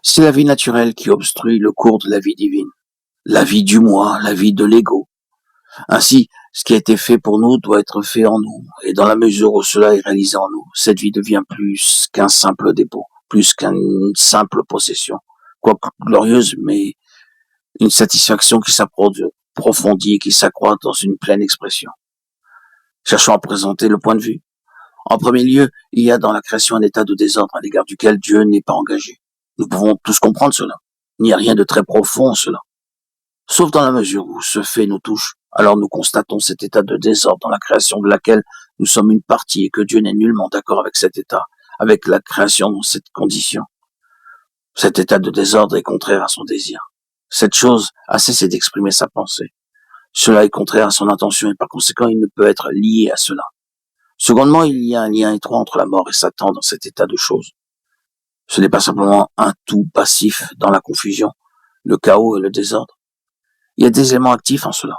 C'est la vie naturelle qui obstrue le cours de la vie divine, la vie du moi, la vie de l'ego. Ainsi, ce qui a été fait pour nous doit être fait en nous, et dans la mesure où cela est réalisé en nous, cette vie devient plus qu'un simple dépôt, plus qu'une simple possession, quoique glorieuse, mais une satisfaction qui s'approfondit et qui s'accroît dans une pleine expression. Cherchons à présenter le point de vue. En premier lieu, il y a dans la création un état de désordre à l'égard duquel Dieu n'est pas engagé. Nous pouvons tous comprendre cela. Il n'y a rien de très profond en cela. Sauf dans la mesure où ce fait nous touche, alors nous constatons cet état de désordre dans la création de laquelle nous sommes une partie et que Dieu n'est nullement d'accord avec cet état, avec la création dans cette condition. Cet état de désordre est contraire à son désir. Cette chose a cessé d'exprimer sa pensée. Cela est contraire à son intention et par conséquent il ne peut être lié à cela. Secondement, il y a un lien étroit entre la mort et Satan dans cet état de choses. Ce n'est pas simplement un tout passif dans la confusion, le chaos et le désordre. Il y a des éléments actifs en cela.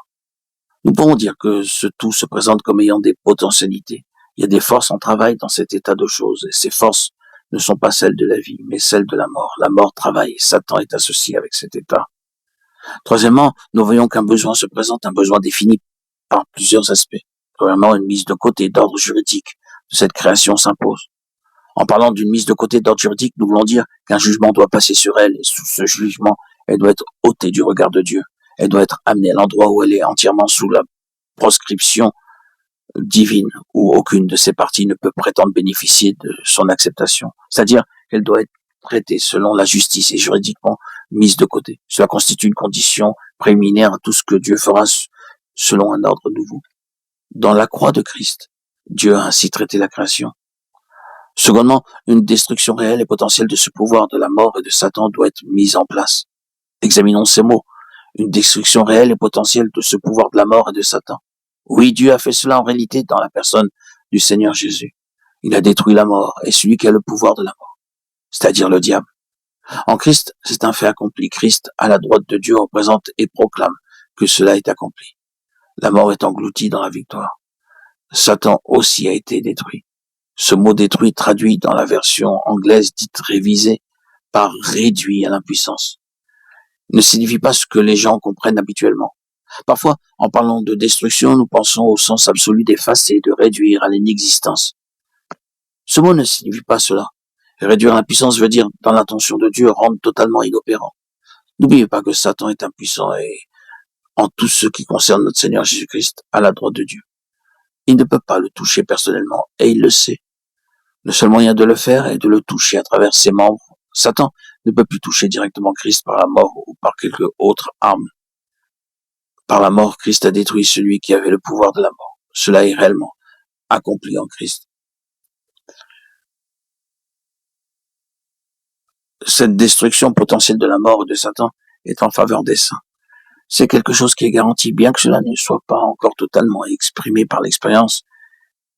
Nous pouvons dire que ce tout se présente comme ayant des potentialités. Il y a des forces en travail dans cet état de choses, et ces forces ne sont pas celles de la vie, mais celles de la mort. La mort travaille, et Satan est associé avec cet état. Troisièmement, nous voyons qu'un besoin se présente, un besoin défini par plusieurs aspects. Premièrement, une mise de côté d'ordre juridique de cette création s'impose. En parlant d'une mise de côté d'ordre juridique, nous voulons dire qu'un jugement doit passer sur elle, et sous ce jugement, elle doit être ôtée du regard de Dieu. Elle doit être amenée à l'endroit où elle est entièrement sous la proscription divine, où aucune de ses parties ne peut prétendre bénéficier de son acceptation. C'est-à-dire qu'elle doit être traitée selon la justice et juridiquement mise de côté. Cela constitue une condition préliminaire à tout ce que Dieu fera selon un ordre nouveau. Dans la croix de Christ, Dieu a ainsi traité la création. Secondement, une destruction réelle et potentielle de ce pouvoir de la mort et de Satan doit être mise en place. Examinons ces mots. Une destruction réelle et potentielle de ce pouvoir de la mort et de Satan. Oui, Dieu a fait cela en réalité dans la personne du Seigneur Jésus. Il a détruit la mort et celui qui a le pouvoir de la mort, c'est-à-dire le diable. En Christ, c'est un fait accompli. Christ, à la droite de Dieu, représente et proclame que cela est accompli. La mort est engloutie dans la victoire. Satan aussi a été détruit. Ce mot détruit traduit dans la version anglaise dite révisée par réduit à l'impuissance ne signifie pas ce que les gens comprennent habituellement. Parfois, en parlant de destruction, nous pensons au sens absolu d'effacer, de réduire à l'inexistence. Ce mot ne signifie pas cela. Réduire à l'impuissance veut dire, dans l'intention de Dieu, rendre totalement inopérant. N'oubliez pas que Satan est impuissant et en tout ce qui concerne notre Seigneur Jésus-Christ à la droite de Dieu. Il ne peut pas le toucher personnellement et il le sait. Le seul moyen de le faire est de le toucher à travers ses membres. Satan ne peut plus toucher directement Christ par la mort ou par quelque autre arme. Par la mort, Christ a détruit celui qui avait le pouvoir de la mort. Cela est réellement accompli en Christ. Cette destruction potentielle de la mort et de Satan est en faveur des saints. C'est quelque chose qui est garanti, bien que cela ne soit pas encore totalement exprimé par l'expérience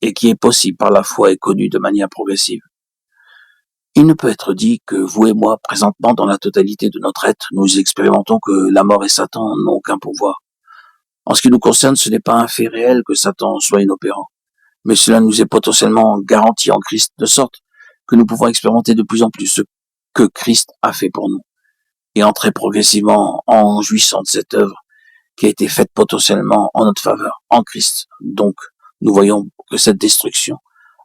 et qui est possible par la foi et connu de manière progressive. Il ne peut être dit que vous et moi, présentement dans la totalité de notre être, nous expérimentons que la mort et Satan n'ont aucun pouvoir. En ce qui nous concerne, ce n'est pas un fait réel que Satan soit inopérant, mais cela nous est potentiellement garanti en Christ, de sorte que nous pouvons expérimenter de plus en plus ce que Christ a fait pour nous, et entrer progressivement en jouissant de cette œuvre qui a été faite potentiellement en notre faveur, en Christ. Donc, nous voyons que cette destruction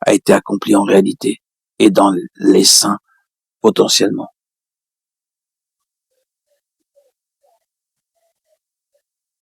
a été accomplie en réalité et dans les saints potentiellement.